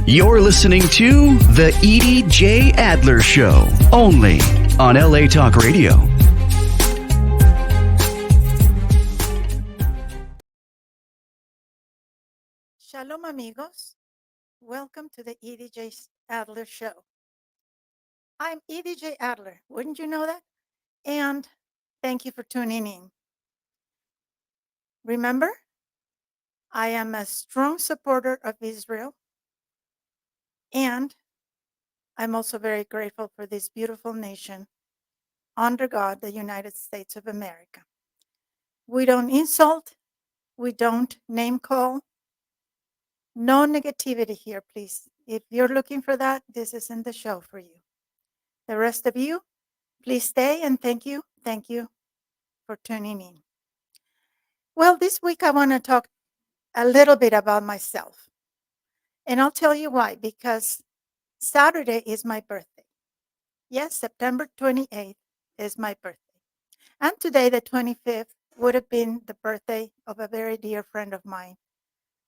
You're listening to The EJ Adler Show, only on LA Talk Radio. Shalom, amigos. Welcome to the EJ Adler Show. I'm EJ Adler. Wouldn't you know that? And thank you for tuning in. Remember, I am a strong supporter of Israel, and I'm also very grateful for this beautiful nation under God, the United States of America. We don't insult, we don't name call. No negativity here, please. If you're looking for that, this isn't the show for you. The rest of you, please stay, and thank you for tuning in. Well, this week I want to talk a little bit about myself. And I'll tell you why, because Saturday is my birthday. Yes, September 28th is my birthday. And today, the 25th, would have been the birthday of a very dear friend of mine.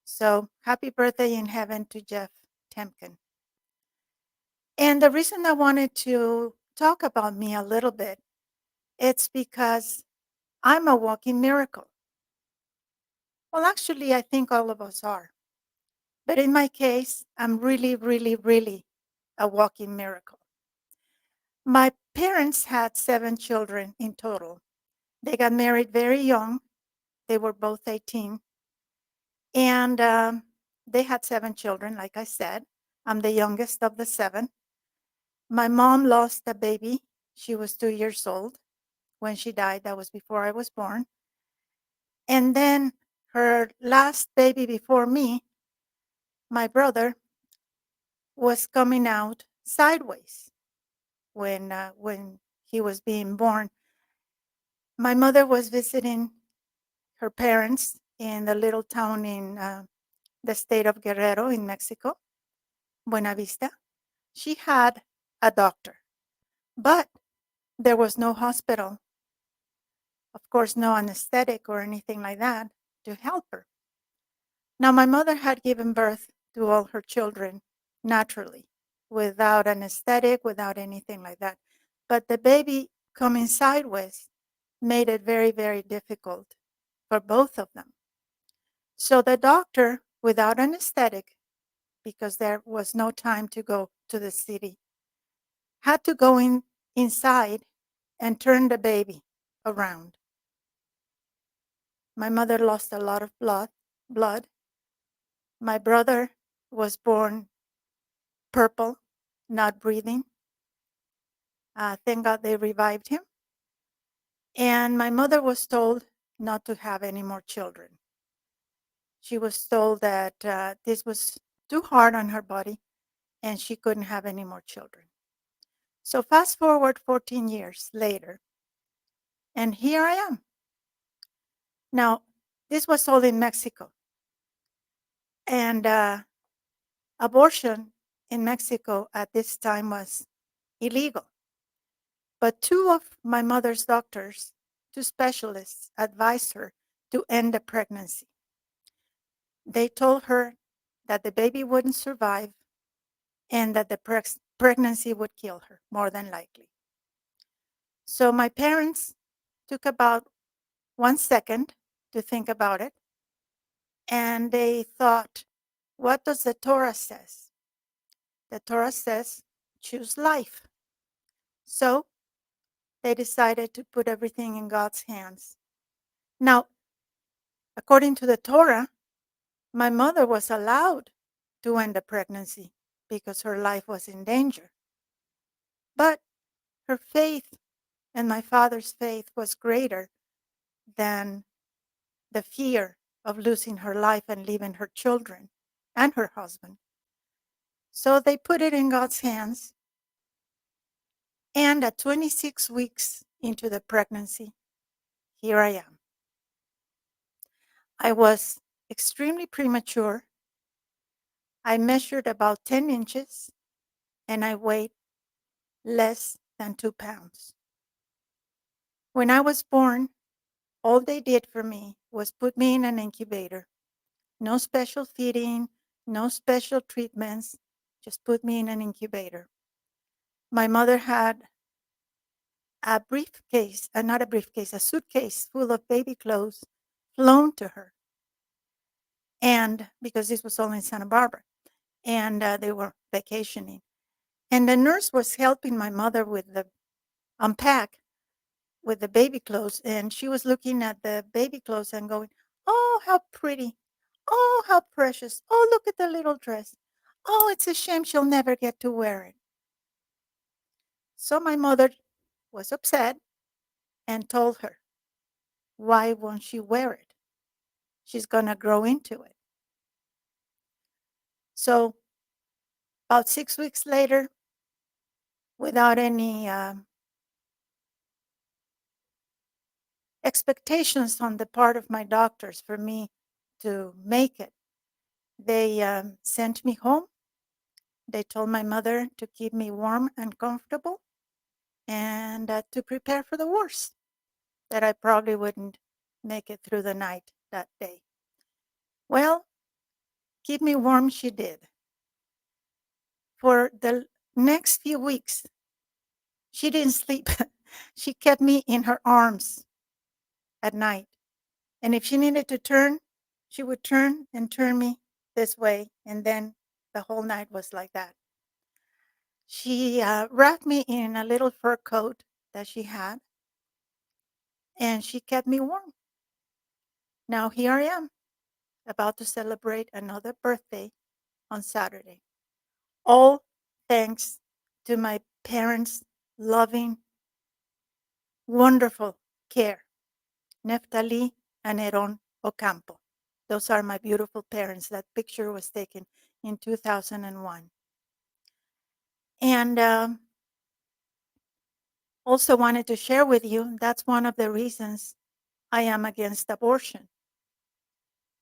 So happy birthday in heaven to Jeff Temkin. And the reason I wanted to talk about me a little bit, it's because I'm a walking miracle. Well, actually, I think all of us are. But in my case, I'm really, really, really a walking miracle. My parents had 7 children in total. They got married very young. They were both 18. And they had 7 children, like I said. I'm the youngest of the 7. My mom lost a baby. She was 2 years old when she died. That was before I was born. And then her last baby before me, my brother, was coming out sideways when he was being born. My mother was visiting her parents in the little town in the state of Guerrero in Mexico, Buena Vista. She had a doctor, but there was no hospital. Of course, no anesthetic or anything like that to help her. Now, my mother had given birth to all her children naturally, without anesthetic, without anything like that. But the baby coming sideways made it very, very difficult for both of them. So the doctor, without anesthetic, because there was no time to go to the city, had to go inside and turn the baby around. My mother lost a lot of blood. My brother was born purple, not breathing. Thank God they revived him. And my mother was told not to have any more children. She was told that this was too hard on her body and she couldn't have any more children. So fast forward 14 years later, and here I am. Now, this was all in Mexico. And abortion in Mexico at this time was illegal. But 2 of my mother's doctors, 2 specialists, advised her to end the pregnancy. They told her that the baby wouldn't survive and that the pregnancy would kill her, more than likely. So my parents took about 1 second to think about it, and they thought, what does the Torah says? The Torah says, choose life. So they decided to put everything in God's hands. Now, according to the Torah, my mother was allowed to end the pregnancy because her life was in danger. But her faith and my father's faith was greater than the fear of losing her life and leaving her children and her husband. So they put it in God's hands. And at 26 weeks into the pregnancy, here I am. I was extremely premature. I measured about 10 inches and I weighed less than 2 pounds. When I was born, all they did for me was put me in an incubator. No special feeding, no special treatments, just put me in an incubator. My mother had a briefcase, not a briefcase, a suitcase full of baby clothes flown to her. And because this was all in Santa Barbara, and they were vacationing. And the nurse was helping my mother with the unpack with the baby clothes. And she was looking at the baby clothes and going, "Oh, how pretty. Oh, how precious. Oh, look at the little dress. Oh, it's a shame she'll never get to wear it." So my mother was upset and told her, "Why won't she wear it? She's going to grow into it." So about 6 weeks later, without any expectations on the part of my doctors for me to make it, they sent me home. They told my mother to keep me warm and comfortable and to prepare for the worst, that I probably wouldn't make it through the night that day. Well, keep me warm she did. For the next few weeks, she didn't sleep. She kept me in her arms at night. And if she needed to turn, she would turn and turn me this way. And then the whole night was like that. She wrapped me in a little fur coat that she had, and she kept me warm. Now here I am, about to celebrate another birthday on Saturday. All thanks to my parents' loving, wonderful care, Neftali and Eron Ocampo. Those are my beautiful parents. That picture was taken in 2001. And also wanted to share with you, that's one of the reasons I am against abortion.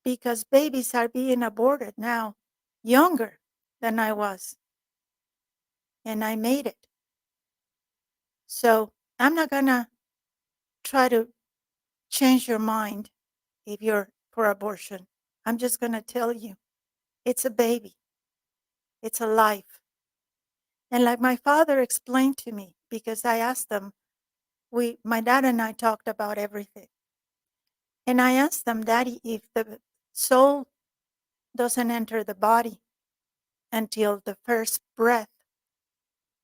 Because babies are being aborted now younger than I was. And I made it. So I'm not going to try to change your mind if you're for abortion. I'm just going to tell you, it's a baby. It's a life. And like my father explained to me, because I asked him, my dad and I talked about everything. And I asked him, "Daddy, if the soul doesn't enter the body until the first breath,"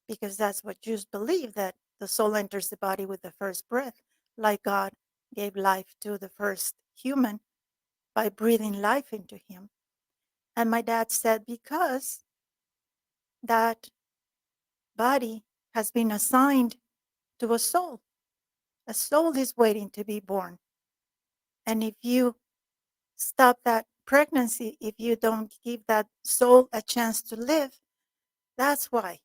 because that's what Jews believe, that the soul enters the body with the first breath, like God gave life to the first human by breathing life into him. And my dad said, because that body has been assigned to a soul. A soul is waiting to be born. And if you stop that pregnancy, if you don't give that soul a chance to live, that's why.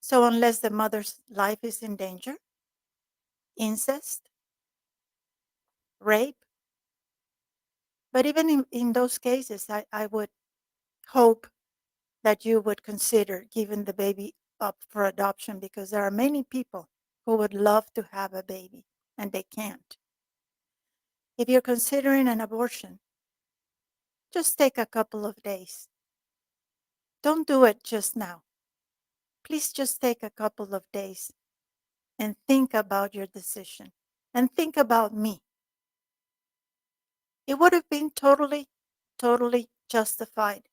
So unless the mother's life is in danger, incest, rape, but even in those cases, I would hope that you would consider giving the baby up for adoption, because there are many people who would love to have a baby and they can't. If you're considering an abortion, just take a couple of days. Don't do it just now. Please just take a couple of days and think about your decision and think about me. It would have been totally, totally justified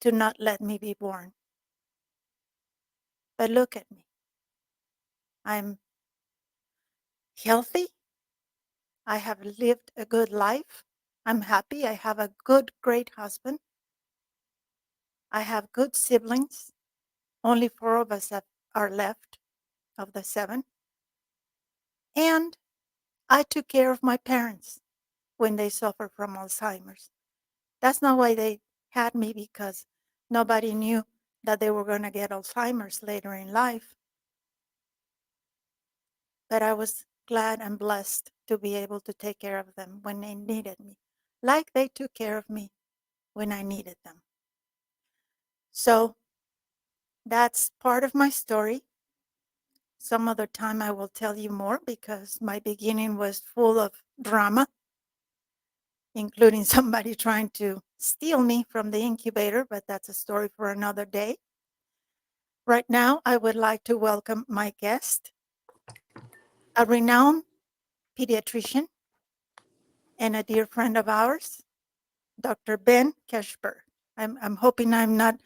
to not let me be born. But look at me. I'm healthy. I have lived a good life. I'm happy. I have a good, great husband. I have good siblings. Only 4 of us are left of the 7. And I took care of my parents when they suffered from Alzheimer's. That's not why they had me, because nobody knew that they were going to get Alzheimer's later in life. But I was glad and blessed to be able to take care of them when they needed me, like they took care of me when I needed them. So that's part of my story. Some other time I will tell you more, because my beginning was full of drama. including somebody trying to steal me from the incubator, but that's a story for another day. Right now, I would like to welcome my guest, a renowned pediatrician and a dear friend of ours, Dr. Ben Kershberg. I'm hoping I'm not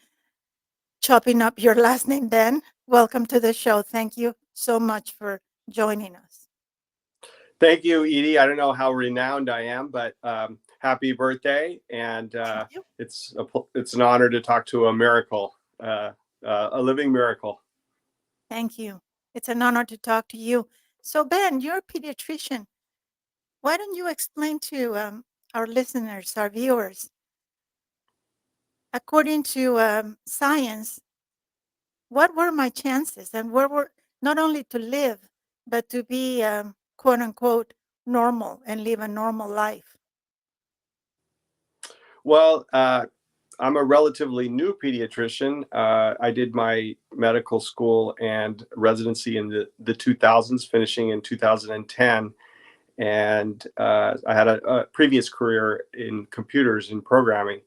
chopping up your last name, Ben. Welcome to the show. Thank you so much for joining us. Thank you, Edie. I don't know how renowned I am, but happy birthday. And Thank you. it's an honor to talk to a miracle, a living miracle. Thank you. It's an honor to talk to you. So, Ben, you're a pediatrician. Why don't you explain to our listeners, our viewers, according to science, what were my chances and where were not only to live, but to be quote unquote normal and live a normal life? Well, I'm a relatively new pediatrician. I did my medical school and residency in the 2000s, finishing in 2010. And I had a previous career in computers and programming.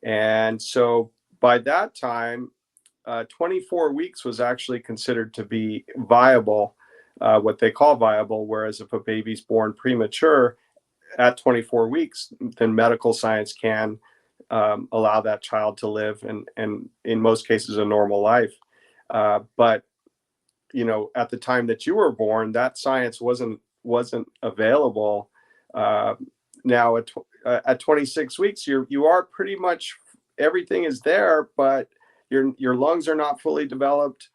And so by that time, 24 weeks was actually considered to be viable, what they call viable, whereas if a baby's born premature at 24 weeks, then medical science can allow that child to live and in most cases a normal life. But at the time that you were born, that science wasn't available. Now at 26 weeks, you are pretty much, everything is there, but your lungs are not fully developed.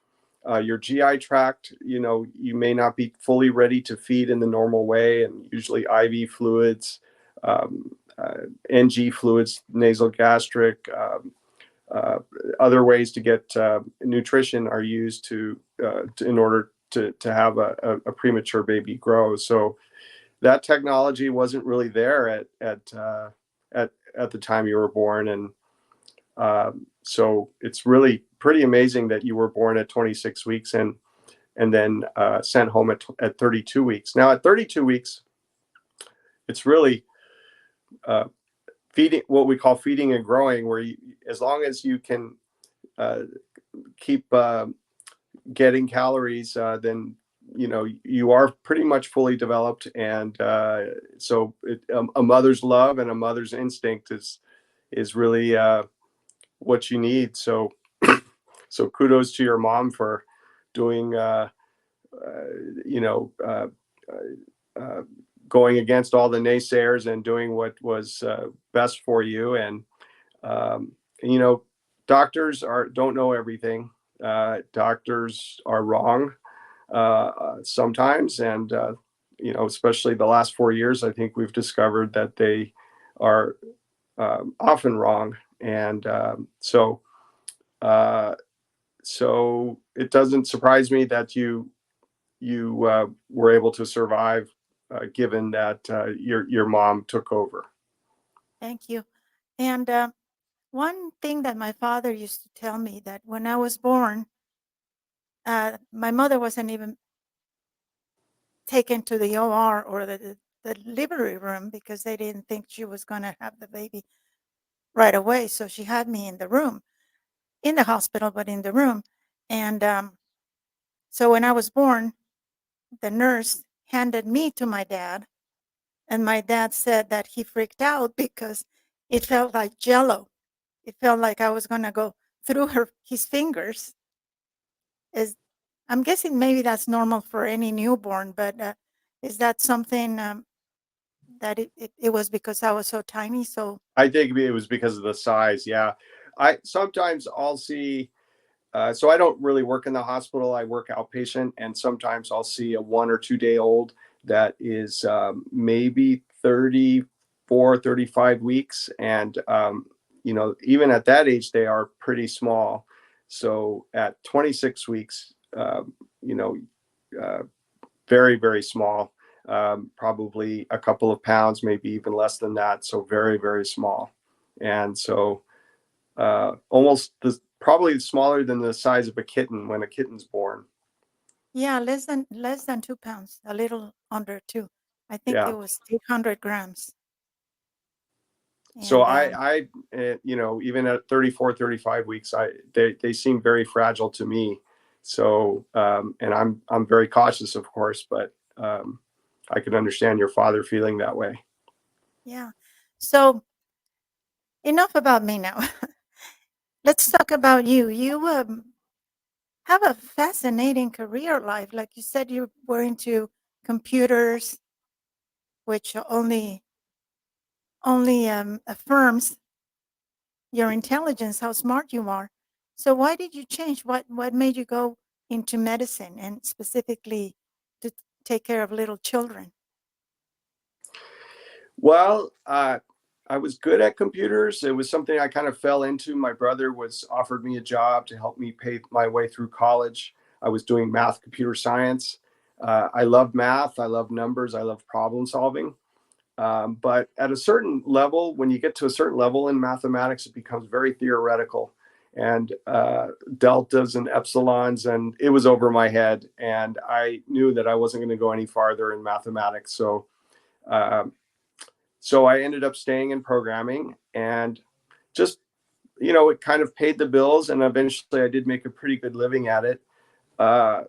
Your GI tract, you may not be fully ready to feed in the normal way, and usually IV fluids, NG fluids, nasal gastric, other ways to get nutrition are used in order to have a premature baby grow. So that technology wasn't really there at the time you were born, and so it's really pretty amazing that you were born at 26 weeks and then sent home at 32 weeks. Now at 32 weeks, it's really feeding, what we call feeding and growing, where as long as you can keep getting calories, then you are pretty much fully developed. And so a mother's love and a mother's instinct is really what you need. So so kudos to your mom for doing going against all the naysayers and doing what was best for you. And doctors don't know everything. Doctors are wrong sometimes, and especially the last 4 years, I think we've discovered that they are often wrong. And so it doesn't surprise me that you were able to survive, given that your mom took over. Thank you. And one thing that my father used to tell me, that when I was born, my mother wasn't even taken to the OR or the delivery room because they didn't think she was going to have the baby right away. So she had me in the room, in the hospital, but in the room. And so when I was born, the nurse handed me to my dad. And my dad said that he freaked out because it felt like jello. It felt like I was going to go through his fingers. I'm guessing maybe that's normal for any newborn, but is that something that it was because I was so tiny? So I think it was because of the size. Yeah. I'll see, so I don't really work in the hospital. I work outpatient, and sometimes I'll see a 1 or 2 day old that is maybe 34, 35 weeks. And, even at that age, they are pretty small. So at 26 weeks, very, very small, probably a couple of pounds, maybe even less than that. So very, very small. And so probably smaller than the size of a kitten when a kitten's born. yeah, less than 2 pounds, a little under 2. I think Yeah. it was 800 grams. So And even at 34, 35 weeks, they seem very fragile to me. So, and I'm very cautious, of course, but I could understand your father feeling that way. yeah. So enough about me now. Let's talk about you. You have a fascinating career life. Like you said, you were into computers, which only affirms your intelligence, how smart you are. So why did you change? What made you go into medicine and specifically to take care of little children? Well, I was good at computers. It was something I kind of fell into. My brother was offered me a job to help me pay my way through college. I was doing math, computer science. I love math. I love numbers. I love problem solving. But at a certain level, when you get to a certain level in mathematics, it becomes very theoretical and deltas and epsilons, and it was over my head. And I knew that I wasn't going to go any farther in mathematics. Uh, so I ended up staying in programming and just, it kind of paid the bills. And eventually I did make a pretty good living at it. Uh,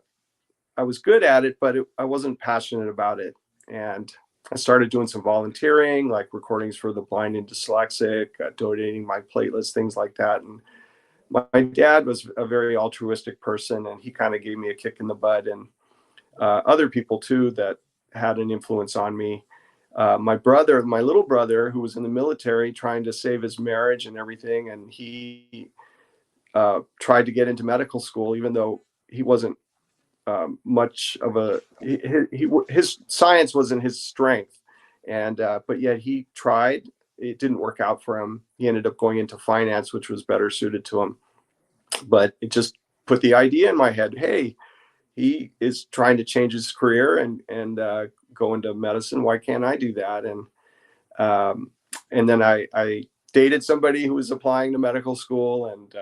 I was good at it, but I wasn't passionate about it. And I started doing some volunteering, like recordings for the blind and dyslexic, donating my platelets, things like that. And my dad was a very altruistic person, and he kind of gave me a kick in the butt, and other people too that had an influence on me. My little brother, who was in the military trying to save his marriage and everything, and he tried to get into medical school, even though he wasn't much of his science wasn't his strength, and but yet he tried. It didn't work out for him. He ended up going into finance, which was better suited to him. But it just put the idea in my head: hey, he is trying to change his career and go into medicine. Why can't I do that? And then I dated somebody who was applying to medical school, and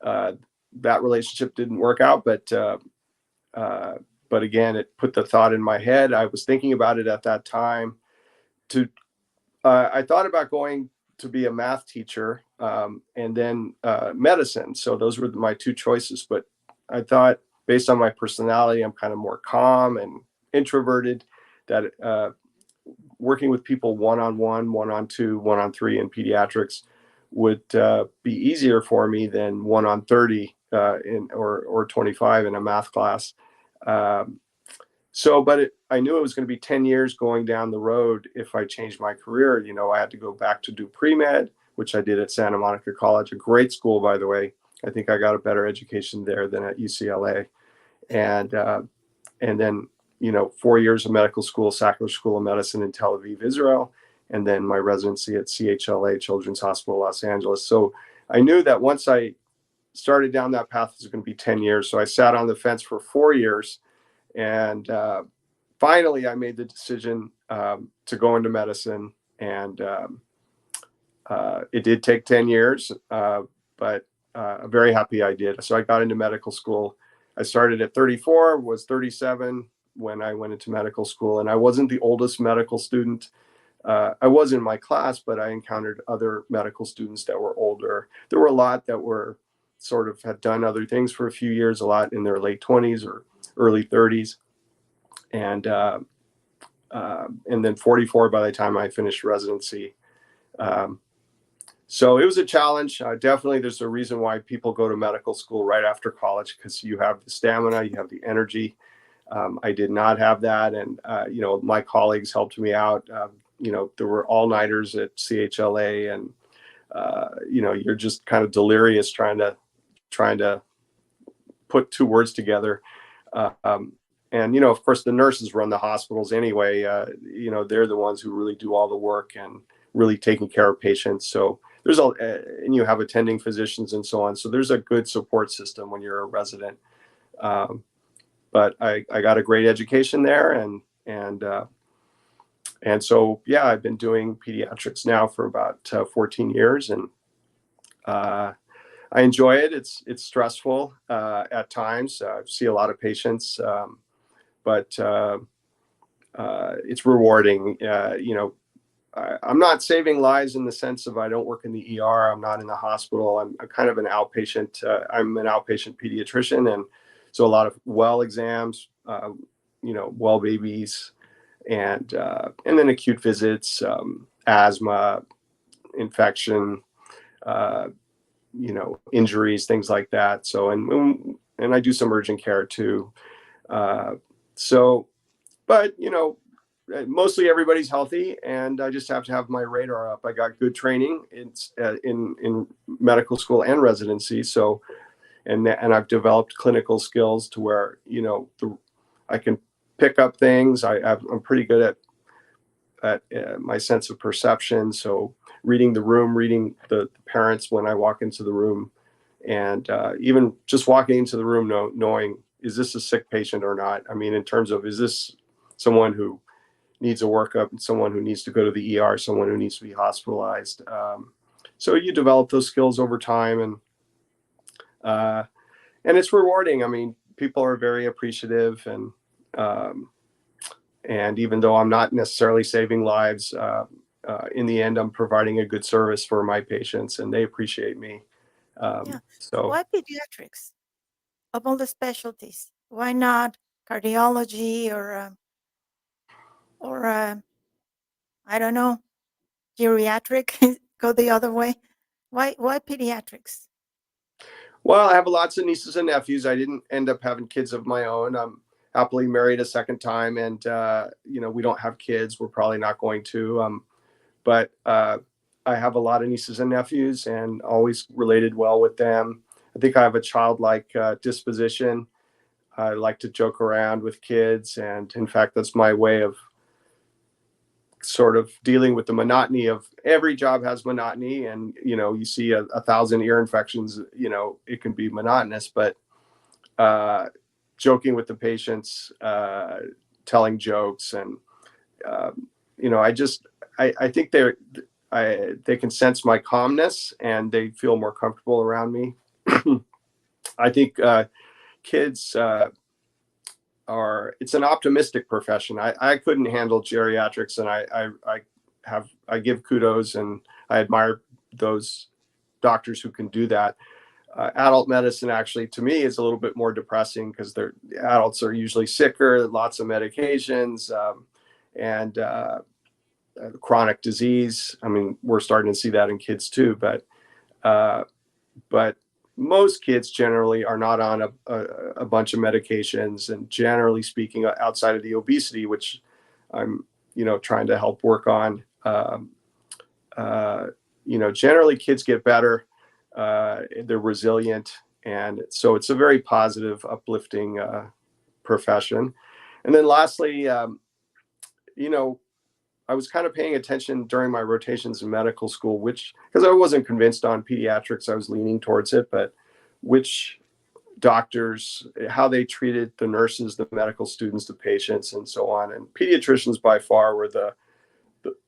that relationship didn't work out. But again, it put the thought in my head. I was thinking about it at that time. I thought about going to be a math teacher, and then medicine. So those were my two choices. But I thought, based on my personality, I'm kind of more calm and introverted, that working with people one-on-one, one-on-two, one-on-three in pediatrics would be easier for me than one-on-30 or 25 in a math class. But I knew it was going to be 10 years going down the road if I changed my career. I had to go back to do pre-med, which I did at Santa Monica College, a great school, by the way. I think I got a better education there than at UCLA. And then, 4 years of medical school, Sackler School of Medicine in Tel Aviv, Israel, and then my residency at CHLA, Children's Hospital, Los Angeles. So I knew that once I started down that path, it was going to be 10 years. So I sat on the fence for 4 years. And finally, I made the decision to go into medicine. And it did take 10 years, but I'm very happy I did. So I got into medical school. I started at 34, was 37 when I went into medical school. And I wasn't the oldest medical student. I was in my class, but I encountered other medical students that were older. There were a lot that were sort of had done other things for a few years, a lot in their late 20s or early 30s. And then 44 by the time I finished residency. So it was a challenge. Definitely, there's a reason why people go to medical school right after college, because you have the stamina, you have the energy. I did not have that. And, my colleagues helped me out. There were all-nighters at CHLA, and, you're just kind of delirious trying to put two words together. And, of course, the nurses run the hospitals anyway. They're the ones who really do all the work and really taking care of patients. So and you have attending physicians and so on. So there's a good support system when you're a resident. But I got a great education there. And so, yeah, I've been doing pediatrics now for about 14 years. And I enjoy it. It's stressful at times. I see a lot of patients. But it's rewarding. I'm not saving lives in the sense of I don't work in the ER. I'm not in the hospital. I'm kind of an outpatient. I'm an outpatient pediatrician, and so a lot of well exams, well babies, and then acute visits, asthma, infection, uh, injuries, things like that. So and I do some urgent care too. Uh, so, but mostly everybody's healthy, and I just have to have my radar up. I got good training in medical school and residency, so and I've developed clinical skills to where I can pick up things. I'm pretty good at my sense of perception. So reading the room, reading the parents when I walk into the room, and even just walking into the room, knowing is this a sick patient or not? I mean, in terms of is this someone who needs a workup, someone who needs to go to the ER, someone who needs to be hospitalized. So you develop those skills over time, and it's rewarding. I mean, people are very appreciative, and even though I'm not necessarily saving lives, in the end, I'm providing a good service for my patients, and they appreciate me. Yeah. So Why pediatrics of all the specialties? Why not cardiology or I don't know, geriatric? Go the other way. Why pediatrics? Well, I have lots of nieces and nephews. I didn't end up having kids of my own. I'm happily married a second time, and we don't have kids. We're probably not going to. But I have a lot of nieces and nephews, and always related well with them. I think I have a childlike disposition. I like to joke around with kids, and in fact, that's my way of sort of dealing with the monotony of every job has monotony, and you see a thousand ear infections, it can be monotonous, but uh, joking with the patients, telling jokes, and uh, I think they can sense my calmness, and they feel more comfortable around me. I think kids it's an optimistic profession. I couldn't handle geriatrics, and I give kudos, and I admire those doctors who can do that. Adult medicine actually, to me, is a little bit more depressing because adults are usually sicker, lots of medications, and chronic disease. I mean, we're starting to see that in kids too, uh, but most kids generally are not on a bunch of medications, and generally speaking, outside of the obesity, which I'm trying to help work on, generally kids get better, they're resilient, and so it's a very positive, uplifting profession. And then lastly, I was kind of paying attention during my rotations in medical school, because I wasn't convinced on pediatrics, I was leaning towards it, but which doctors, how they treated the nurses, the medical students, the patients, and so on. And pediatricians by far were the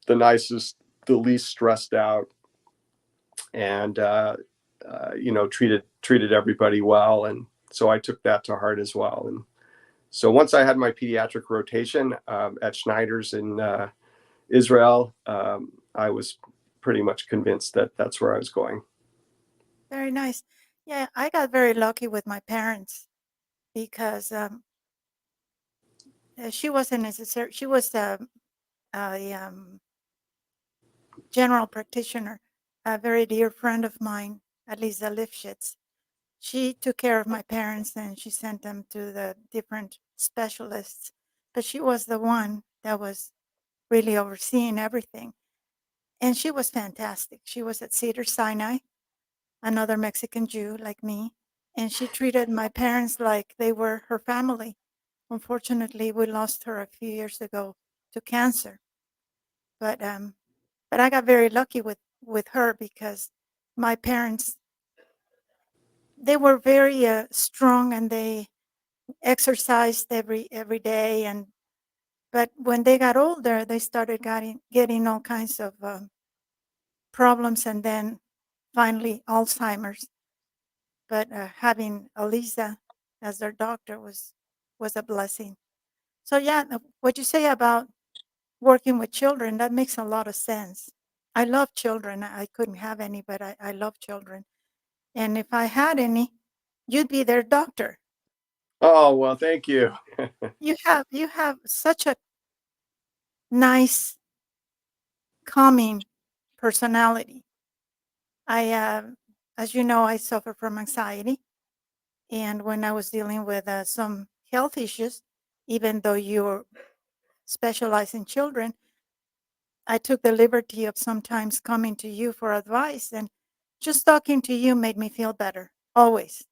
nicest, the least stressed out, and treated everybody well. And so I took that to heart as well. And so once I had my pediatric rotation at Schneider's in Israel, I was pretty much convinced that that's where I was going. Very nice. Yeah, I got very lucky with my parents because she wasn't necessary. She was a general practitioner, a very dear friend of mine, Lisa Lifshitz. She took care of my parents and she sent them to the different specialists, but she was the one that was really overseeing everything. And she was fantastic. She was at Cedar Sinai, another Mexican Jew like me, and she treated my parents like they were her family. Unfortunately, we lost her a few years ago to cancer. But I got very lucky with her because my parents, they were very strong, and they exercised every day. And but when they got older, they started getting all kinds of problems, and then finally Alzheimer's. But having Elisa as their doctor was a blessing. So yeah, what you say about working with children, that makes a lot of sense. I love children. I couldn't have any, but I love children. And if I had any, you'd be their doctor. Oh, well, thank you. You have such a nice, calming personality. I, as you know, I suffer from anxiety, and when I was dealing with some health issues, even though you specialize in children, I took the liberty of sometimes coming to you for advice, and just talking to you made me feel better. Always,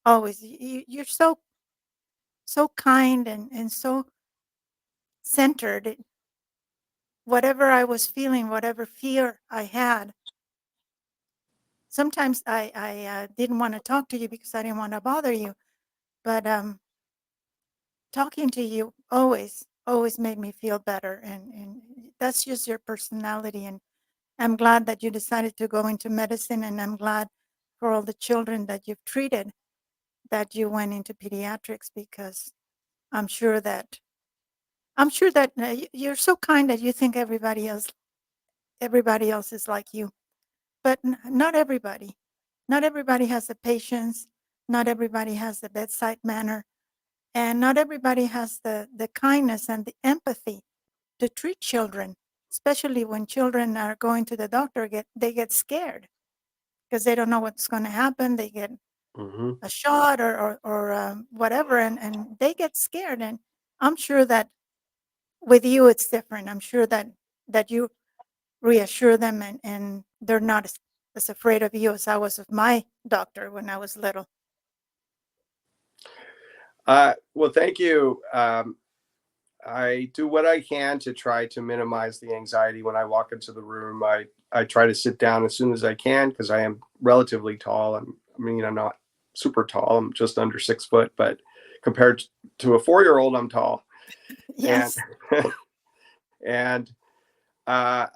always. You're so kind and so centered. Whatever I was feeling, whatever fear I had, sometimes I didn't want to talk to you because I didn't want to bother you. But talking to you always made me feel better, and that's just your personality. And I'm glad that you decided to go into medicine, and I'm glad for all the children that you've treated that you went into pediatrics, because I'm sure that you're so kind that you think everybody else is like you. But not everybody. Not everybody has the patience. Not everybody has the bedside manner, and not everybody has the kindness and the empathy to treat children, especially when children are going to the doctor. They get scared because they don't know what's going to happen. They get Hmm. a shot or whatever, and they get scared. And I'm sure that with you it's different. I'm sure that you reassure them, and they're not as afraid of you as I was of my doctor when I was little. Well, thank you. I do what I can to try to minimize the anxiety when I walk into the room. I try to sit down as soon as I can because I am relatively tall. I mean, I'm not super tall. I'm just under 6 foot, but compared to a 4-year-old, I'm tall. And Yes. and I'll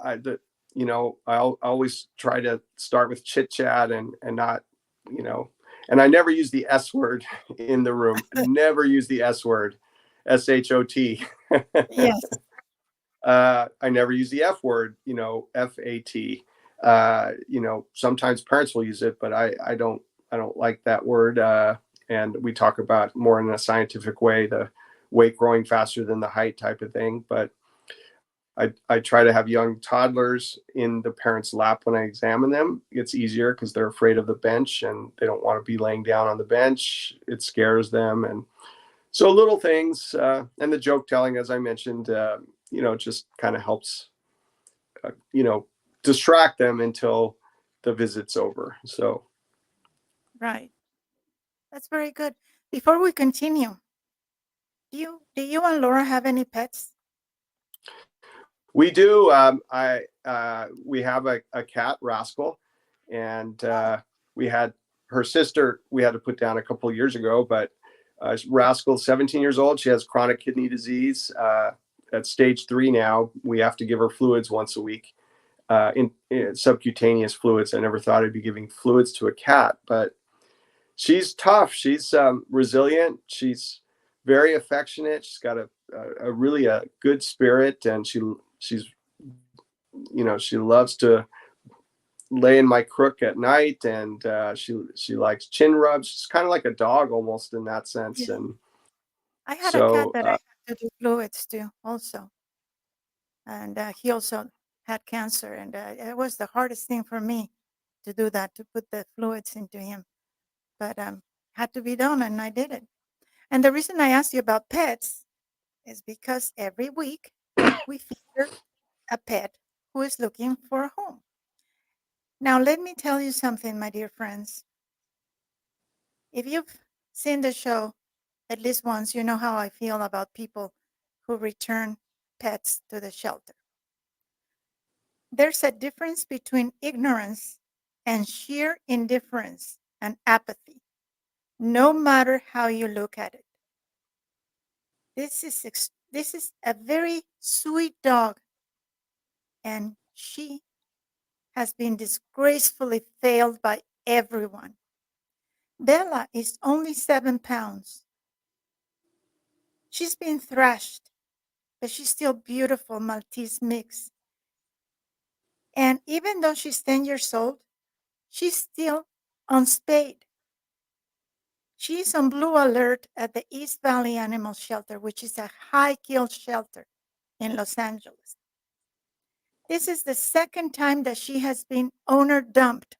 always try to start with chit chat and not, you know, and I never use the S word in the room. Never use the S word, SHOT. Yes. I never use the F word, FAT. Sometimes parents will use it, but I don't like that word. And we talk about more in a scientific way, the weight growing faster than the height type of thing. But I try to have young toddlers in the parent's lap when I examine them. It's easier because they're afraid of the bench and they don't want to be laying down on the bench. It scares them. And so little things, and the joke telling, as I mentioned, just kind of helps, uh, you know, distract them until the visit's over. So Right. That's very good. Before we continue, do you and Laura have any pets? we do. We have a cat, Rascal, and we had her sister. We had to put down a couple of years ago, but Rascal, 17 years old. She has chronic kidney disease at stage 3 now. We have to give her fluids once a week, in subcutaneous fluids. I never thought I'd be giving fluids to a cat, but she's tough. She's resilient. She's very affectionate. She's got a really a good spirit, and she's she loves to lay in my crook at night, and she likes chin rubs. She's kind of like a dog almost in that sense. Yeah. And I had a cat so that I had to do fluids to also, and he also had cancer, and it was the hardest thing for me to do that, to put the fluids into him. But had to be done, and I did it. And the reason I asked you about pets is because every week we feature a pet who is looking for a home. Now, let me tell you something, my dear friends. If you've seen the show at least once, you know how I feel about people who return pets to the shelter. There's a difference between ignorance and sheer indifference and apathy, no matter how you look at it. This is a very sweet dog, and she has been disgracefully failed by everyone. Bella is only 7 pounds. She's been thrashed, but she's still beautiful Maltese mix. And even though she's 10 years old, she's still unspayed. She's on blue alert at the East Valley Animal Shelter, which is a high-kill shelter in Los Angeles. This is the second time that she has been owner dumped.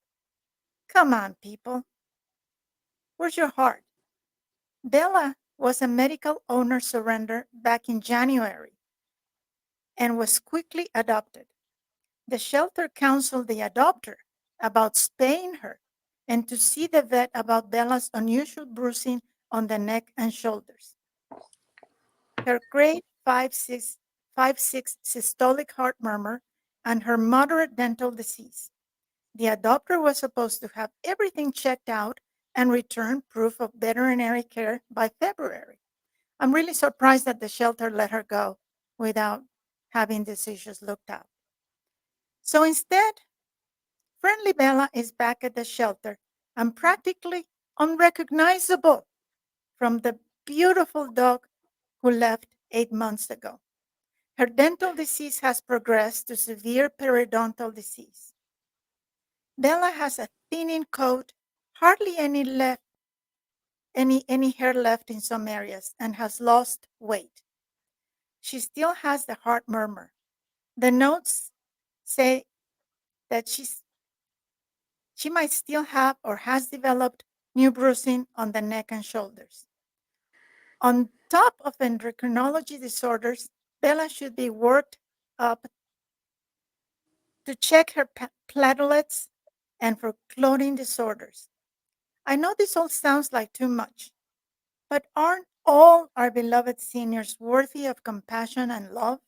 Come on, people. Where's your heart? Bella was a medical owner surrender back in January and was quickly adopted. The shelter counseled the adopter about spaying her and to see the vet about Bella's unusual bruising on the neck and shoulders. Her grade 5-6 systolic heart murmur and her moderate dental disease. The adopter was supposed to have everything checked out and return proof of veterinary care by February. I'm really surprised that the shelter let her go without having these issues looked at. So instead, friendly Bella is back at the shelter and practically unrecognizable from the beautiful dog who left 8 months ago. Her dental disease has progressed to severe periodontal disease. Bella has a thinning coat, hardly any hair left in some areas, and has lost weight. She still has the heart murmur. The notes say that she might still have or has developed new bruising on the neck and shoulders. On top of endocrinology disorders, Bella should be worked up to check her platelets and for clotting disorders. I know this all sounds like too much, but aren't all our beloved seniors worthy of compassion and love?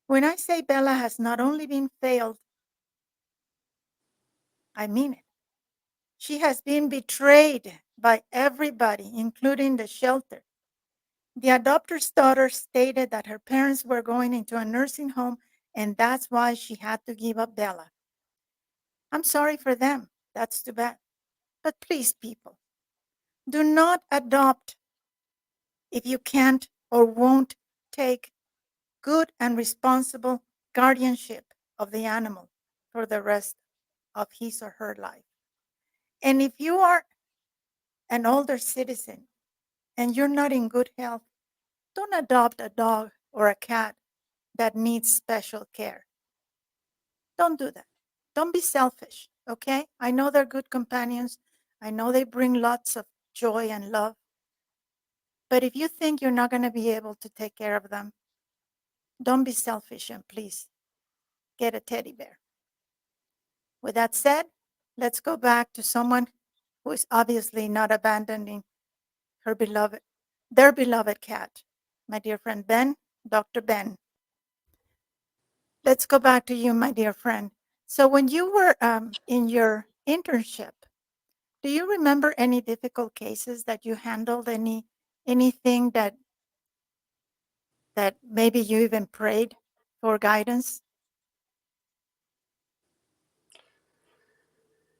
When I say Bella has not only been failed, I mean it. She has been betrayed by everybody, including the shelter. The adopter's daughter stated that her parents were going into a nursing home and that's why she had to give up Bella. I'm sorry for them. That's too bad. But please, people, do not adopt if you can't or won't take good and responsible guardianship of the animal for the rest of his or her life. And if you are an older citizen and you're not in good health, don't adopt a dog or a cat that needs special care. Don't do that. Don't be selfish, okay? I know they're good companions. I know they bring lots of joy and love. But if you think you're not going to be able to take care of them, don't be selfish and please get a teddy bear. With that said, let's go back to someone who is obviously not abandoning their beloved cat, my dear friend Ben, Dr. Ben. Let's go back to you, my dear friend. So when you were in your internship, do you remember any difficult cases that you handled? Anything that maybe you even prayed for guidance?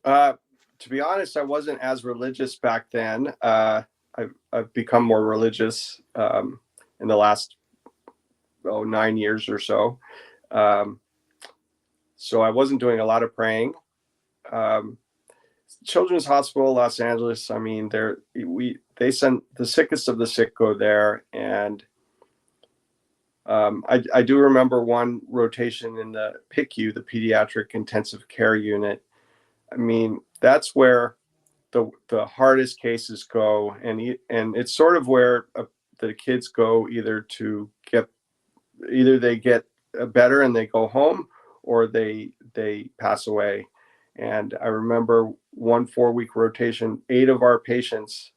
To be honest, I wasn't as religious back then. I've become more religious in the last 9 years or so. So I wasn't doing a lot of praying. Children's Hospital, Los Angeles. I mean, they send the sickest of the sick go there, and I do remember one rotation in the PICU, the Pediatric Intensive Care Unit. I mean, that's where the hardest cases go, and it's sort of where the kids go either they get better and they go home, or they pass away. And I remember one 4-week rotation, 8 of our patients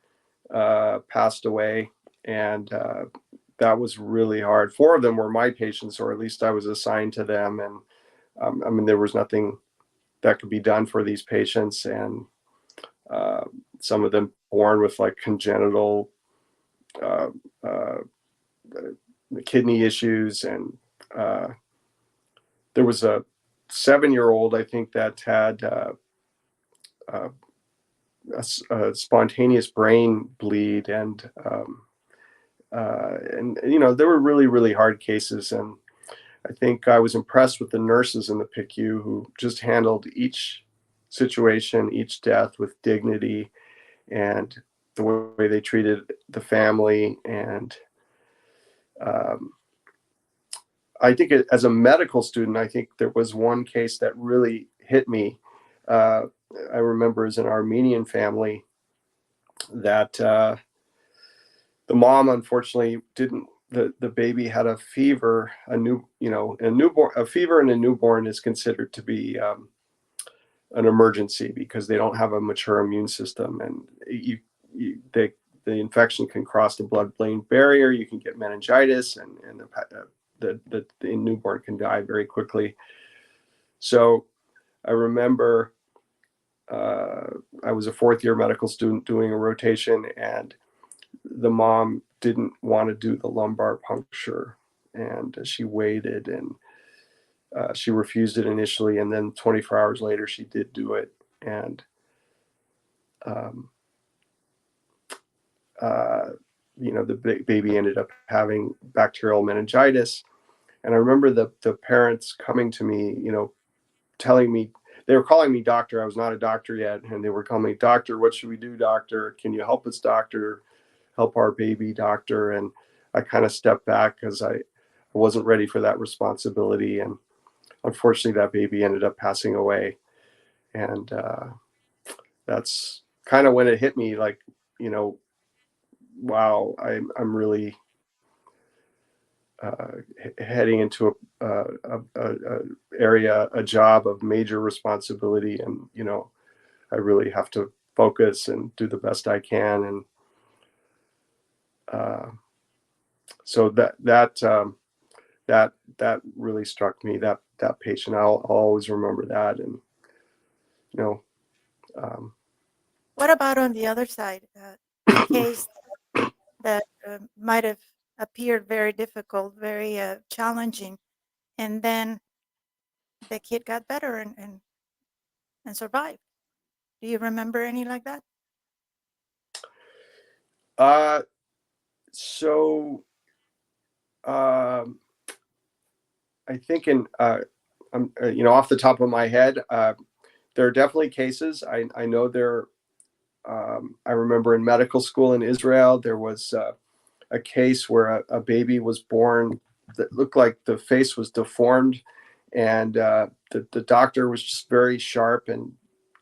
passed away, and that was really hard. 4 of them were my patients, or at least I was assigned to them, and I mean, there was nothing that could be done for these patients, and some of them born with like congenital kidney issues, and there was a 7-year-old, I think, that had a spontaneous brain bleed, and And there were really, really hard cases. And I think I was impressed with the nurses in the PICU who just handled each situation, each death with dignity, and the way they treated the family. And I think as a medical student, I think there was one case that really hit me. I remember as an Armenian family that the mom unfortunately didn't. The baby had a fever. A fever in a newborn is considered to be an emergency because they don't have a mature immune system, and the infection can cross the blood-brain barrier. You can get meningitis, and the newborn can die very quickly. So I remember I was a fourth-year medical student doing a rotation, and the mom didn't want to do the lumbar puncture, and she waited, and she refused it initially, and then 24 hours later she did do it. And the baby ended up having bacterial meningitis. And I remember the parents coming to me, telling me, they were calling me doctor. I was not a doctor yet. And they were calling me, doctor, what should we do, doctor? Can you help us, doctor? Help our baby, doctor. And I kind of stepped back because I wasn't ready for that responsibility. And unfortunately, that baby ended up passing away. And that's kind of when it hit me, like, wow, I'm really heading into a job of major responsibility, and I really have to focus and do the best I can. And so that really struck me. That patient, I'll always remember that. And What about on the other side, a case that might have appeared very difficult, very challenging, and then the kid got better and survived? Do you remember any like that? So I think off the top of my head, there are definitely cases. I know there. I remember in medical school in Israel, there was a case where a baby was born that looked like the face was deformed, and the doctor was just very sharp and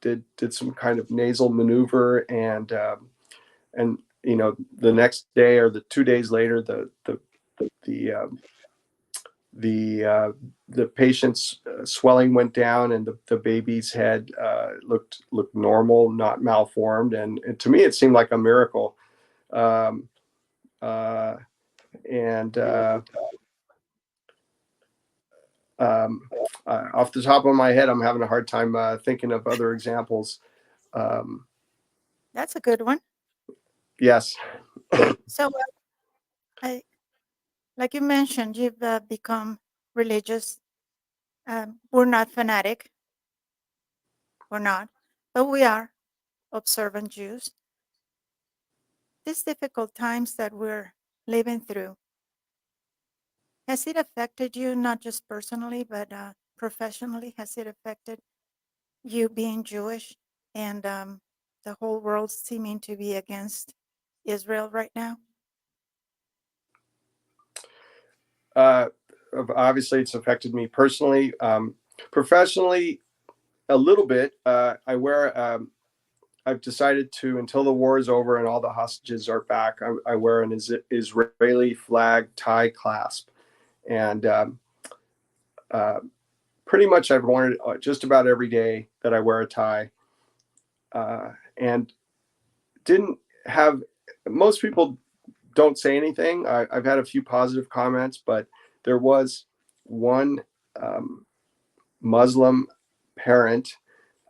did some kind of nasal maneuver, and the next day or the 2 days later, the patient's swelling went down, and the baby's head looked normal, not malformed, and to me it seemed like a miracle. And off the top of my head, I'm having a hard time thinking of other examples. That's a good one. Yes. So, like you mentioned, you've become religious. We're not fanatic. We're not, but we are observant Jews. These difficult times that we're living through, has it affected you, not just personally, but professionally? Has it affected you being Jewish and the whole world seeming to be against Israel right now? Obviously, it's affected me personally. Professionally, a little bit. I've decided to, until the war is over and all the hostages are back, I wear an Israeli flag tie clasp. And pretty much I've worn it just about every day that I wear a tie. And most people don't say anything. I've had a few positive comments, but there was one Muslim parent.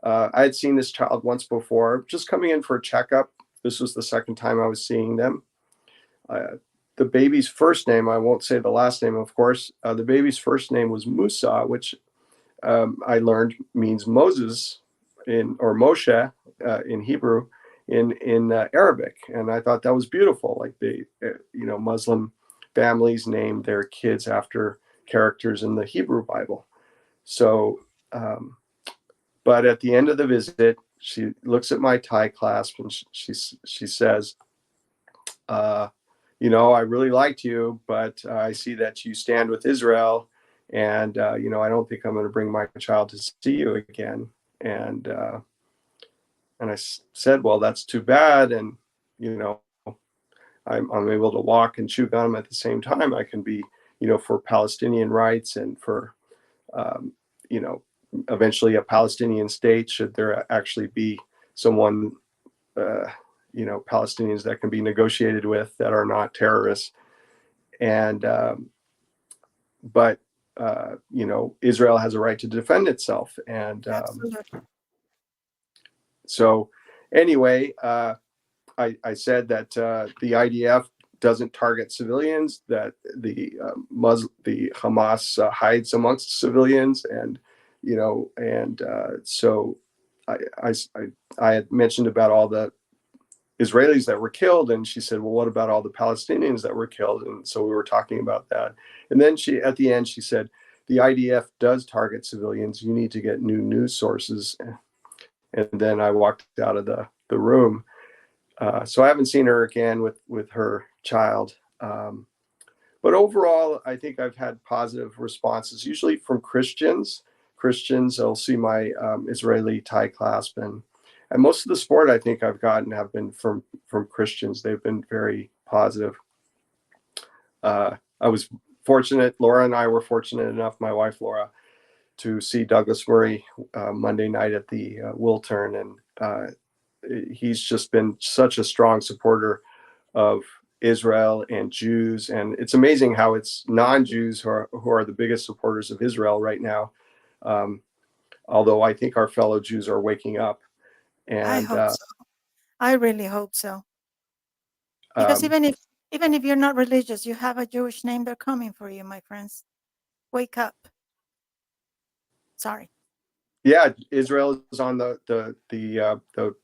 I had seen this child once before, just coming in for a checkup. This was the second time I was seeing them. The baby's first name, I won't say the last name, of course. The baby's first name was Musa, which I learned means Moses or Moshe in Hebrew. in Arabic, and I thought that was beautiful. Like Muslim families name their kids after characters in the Hebrew Bible. So, but at the end of the visit, she looks at my tie clasp and she says, I really liked you, but I see that you stand with Israel, and I don't think I'm going to bring my child to see you again. And I said, well, that's too bad. And, I'm able to walk and chew gum at the same time. I can be, for Palestinian rights and for, um, eventually a Palestinian state, should there actually be someone, Palestinians that can be negotiated with that are not terrorists. And, but, Israel has a right to defend itself. And Absolutely. so anyway, I said that the IDF doesn't target civilians, that the Hamas hides amongst civilians, and so I had mentioned about all the Israelis that were killed, and she said, well, what about all the Palestinians that were killed? And so we were talking about that, and then at the end she said, the IDF does target civilians. You need to get new news sources. And then I walked out of the room. So I haven't seen her again with her child. But overall, I think I've had positive responses, usually from Christians. Christians will see my Israeli tie clasp, and most of the support I think I've gotten have been from Christians. They've been very positive. I was fortunate, Laura and I were fortunate enough, my wife Laura, to see Douglas Murray Monday night at the Wiltern, and he's just been such a strong supporter of Israel and Jews. And it's amazing how it's non-Jews who are the biggest supporters of Israel right now. Although I think our fellow Jews are waking up. And I hope so. I really hope so. Because even if you're not religious, you have a Jewish name, they're coming for you, my friends. Wake up. Sorry. Yeah, Israel is on the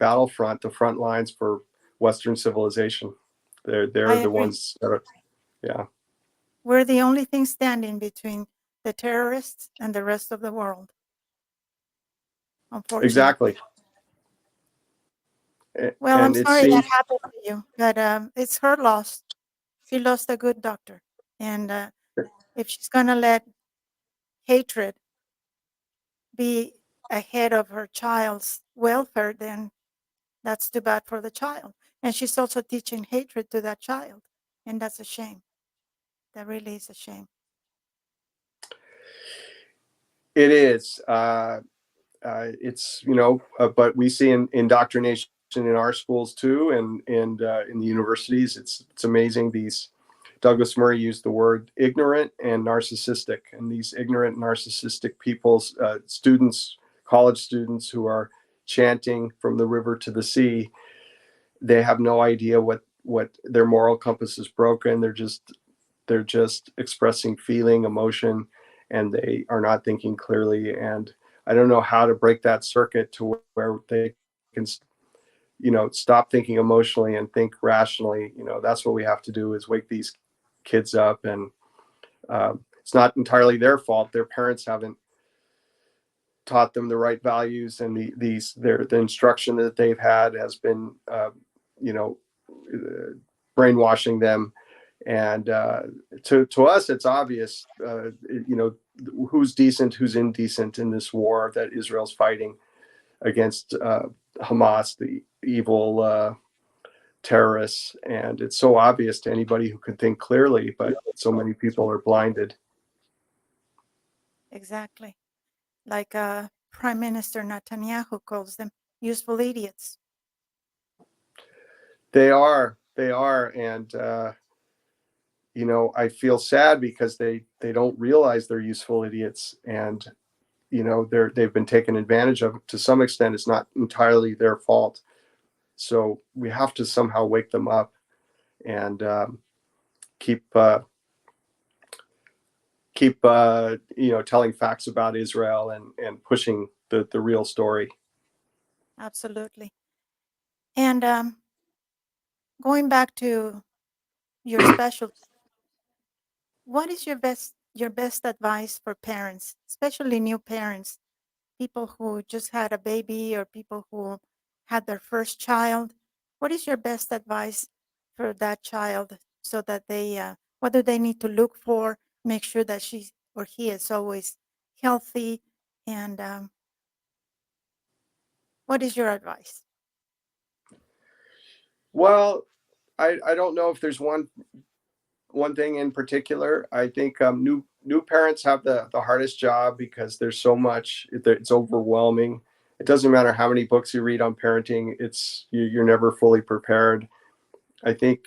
battlefront, the front lines for Western civilization. They're the ones that are, yeah. We're the only thing standing between the terrorists and the rest of the world. Unfortunately. Exactly. Well, I'm sorry that happened to you, but it's her loss. She lost a good doctor. And if she's going to let hatred be ahead of her child's welfare, then that's too bad for the child. And she's also teaching hatred to that child. And that's a shame. That really is a shame. It is. It's, but we see indoctrination in our schools too, and in the universities. It's amazing. Douglas Murray used the word ignorant and narcissistic, and these ignorant, narcissistic people, students, college students who are chanting from the river to the sea, they have no idea what their moral compass is broken. They're just expressing feeling, emotion, and they are not thinking clearly. And I don't know how to break that circuit to where they can, stop thinking emotionally and think rationally. That's what we have to do, is wake these kids up. And it's not entirely their fault. Their parents haven't taught them the right values, and the instruction that they've had has been, brainwashing them. And to us, it's obvious, who's decent, who's indecent in this war that Israel's fighting against Hamas, the evil terrorists. And it's so obvious to anybody who can think clearly, but so many people are blinded. Exactly. Like Prime Minister Netanyahu calls them useful idiots. They are. And, I feel sad because they don't realize they're useful idiots. And, they've been taken advantage of to some extent. It's not entirely their fault. So we have to somehow wake them up and keep telling facts about Israel and pushing the real story. Absolutely. And going back to your specialty, what is your best advice for parents, especially new parents, people who just had a baby or people who had their first child? What is your best advice for that child so that they, what do they need to look for? Make sure that she or he is always healthy. And what is your advice? Well, I don't know if there's one thing in particular. I think new parents have the hardest job because there's so much. It's overwhelming. It doesn't matter how many books you read on parenting. You're never fully prepared. I think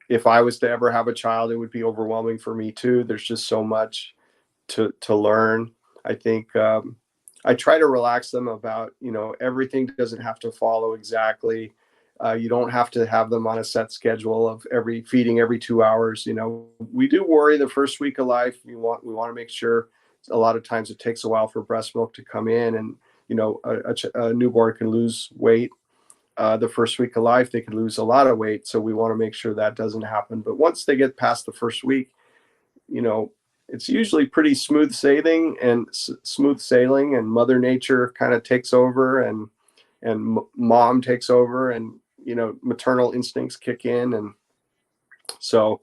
if I was to ever have a child, it would be overwhelming for me too. There's just so much to learn. I think I try to relax them about, everything doesn't have to follow exactly. You don't have to have them on a set schedule of feeding every 2 hours. We do worry the first week of life. We want to make sure. A lot of times it takes a while for breast milk to come in, and a newborn can lose weight the first week of life. They can lose a lot of weight, so we want to make sure that doesn't happen. But once they get past the first week, you know, it's usually pretty smooth sailing, and Mother Nature kind of takes over, and mom takes over, and maternal instincts kick in, and so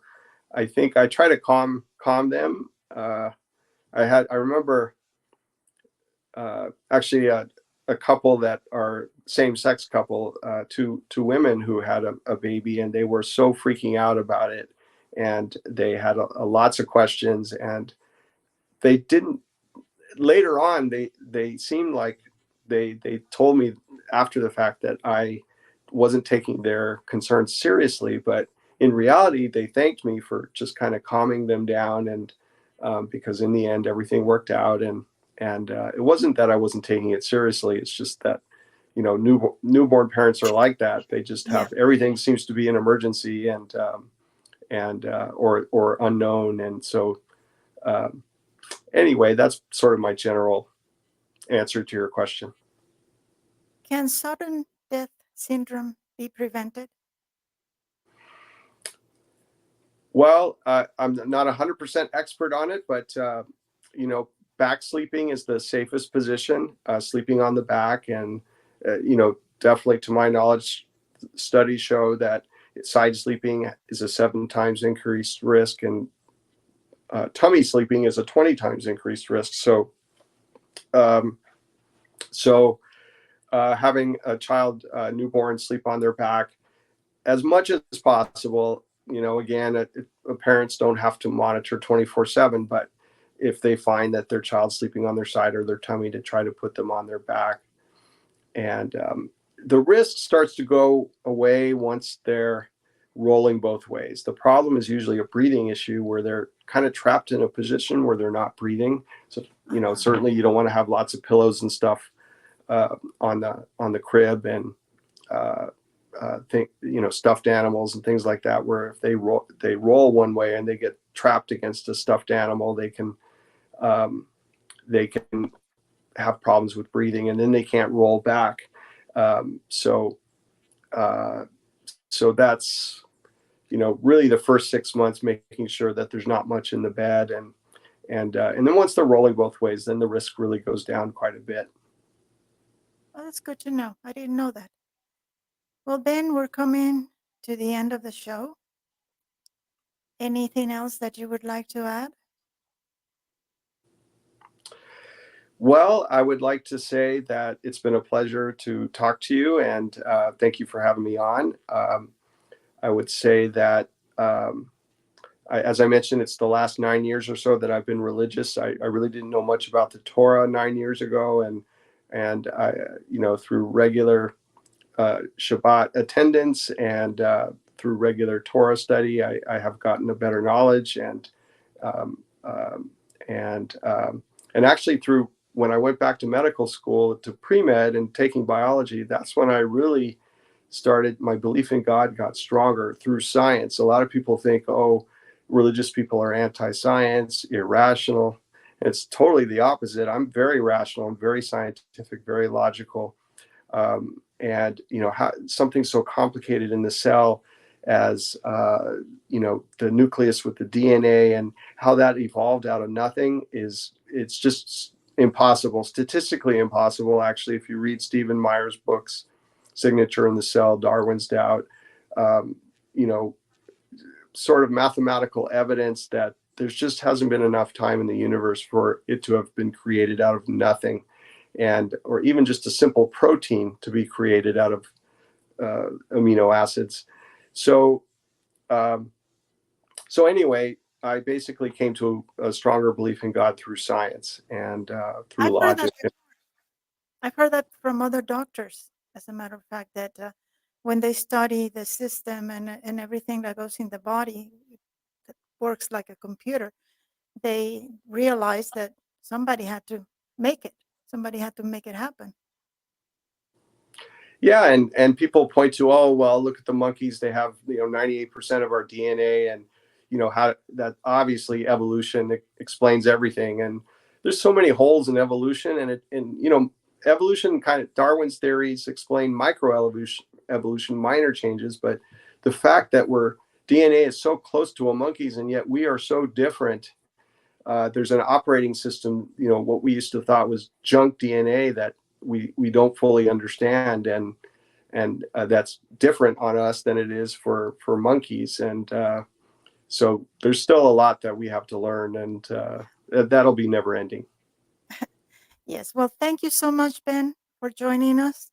I think I try to calm them. I remember actually a couple that are same-sex couple, two women who had a baby, and they were so freaking out about it, and they had lots of questions, and they didn't. Later on, they seemed like they told me after the fact that I wasn't taking their concerns seriously, but in reality, they thanked me for just kind of calming them down, and because in the end, everything worked out, and it wasn't that I wasn't taking it seriously. It's just that newborn parents are like that. They just Yeah. have everything seems to be an emergency, or unknown, and so. Anyway, that's sort of my general answer to your question. Can sudden death syndrome be prevented? Well, I'm not 100% expert on it, but back sleeping is the safest position, sleeping on the back, and definitely, to my knowledge, studies show that side sleeping is a 7 times increased risk, and tummy sleeping is a 20 times increased risk. Um, so having a child, newborn, sleep on their back as much as possible. Again, parents don't have to monitor 24/7, but if they find that their child's sleeping on their side or their tummy, to try to put them on their back. And the risk starts to go away once they're rolling both ways. The problem is usually a breathing issue where they're kind of trapped in a position where they're not breathing. So, certainly you don't want to have lots of pillows and stuff on the crib, and stuffed animals and things like that, where if they roll one way and they get trapped against a stuffed animal, they can have problems with breathing, and then they can't roll back. So that's really the first 6 months, making sure that there's not much in the bed, and then once they're rolling both ways, then the risk really goes down quite a bit. Well, that's good to know. I didn't know that. Well, Ben, we're coming to the end of the show. Anything else that you would like to add? Well, I would like to say that it's been a pleasure to talk to you, and thank you for having me on. I would say that, as I mentioned, it's the last 9 years or so that I've been religious. I really didn't know much about the Torah 9 years ago, and I, through regular Shabbat attendance, and through regular Torah study, I have gotten a better knowledge, um, um, and and actually, through when I went back to medical school, to pre-med and taking biology, that's when I really started, my belief in God got stronger through science. A lot of people think, oh, religious people are anti-science, irrational. It's totally the opposite. I'm very rational. I'm very scientific, very logical. And, how something so complicated in the cell as, the nucleus with the DNA and how that evolved out of nothing it's just impossible, statistically impossible. Actually, if you read Stephen Meyer's books, Signature in the Cell, Darwin's Doubt, sort of mathematical evidence that there's just hasn't been enough time in the universe for it to have been created out of nothing, or even just a simple protein to be created out of amino acids. So anyway, I basically came to a stronger belief in God through science and through logic. I've heard that from other doctors, as a matter of fact, that when they study the system and everything that goes in the body that works like a computer, they realize that somebody had to make it. Somebody had to make it happen. Yeah, and people point to, oh, well, look at the monkeys. They have 98% of our DNA, and how that obviously evolution explains everything. And there's so many holes in evolution, and evolution, kind of Darwin's theories explain microevolution, minor changes, but the fact that DNA is so close to a monkey's and yet we are so different. There's an operating system, what we used to thought was junk DNA that we don't fully understand, and that's different on us than it is for monkeys. And so there's still a lot that we have to learn, and that'll be never ending. Yes. Well, thank you so much, Ben, for joining us.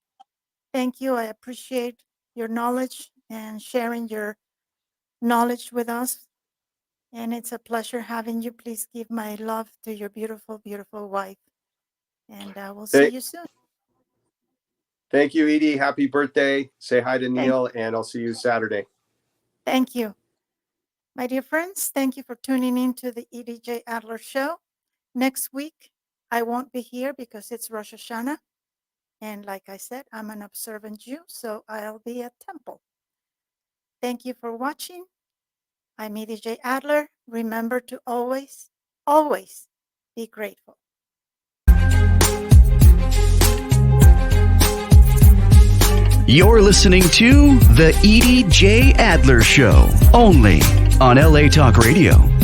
Thank you. I appreciate your knowledge and sharing your knowledge with us. And it's a pleasure having you. Please give my love to your beautiful, beautiful wife. And we'll see you soon. Thank you, Edie. Happy birthday. Say hi to Neil, and I'll see you Saturday. Thank you. My dear friends, thank you for tuning in to the EJA Adler Show. Next week, I won't be here because it's Rosh Hashanah. And like I said, I'm an observant Jew, so I'll be at temple. Thank you for watching. I'm EJA Adler. Remember to always, always be grateful. You're listening to The EJA Adler Show, only on LA Talk Radio.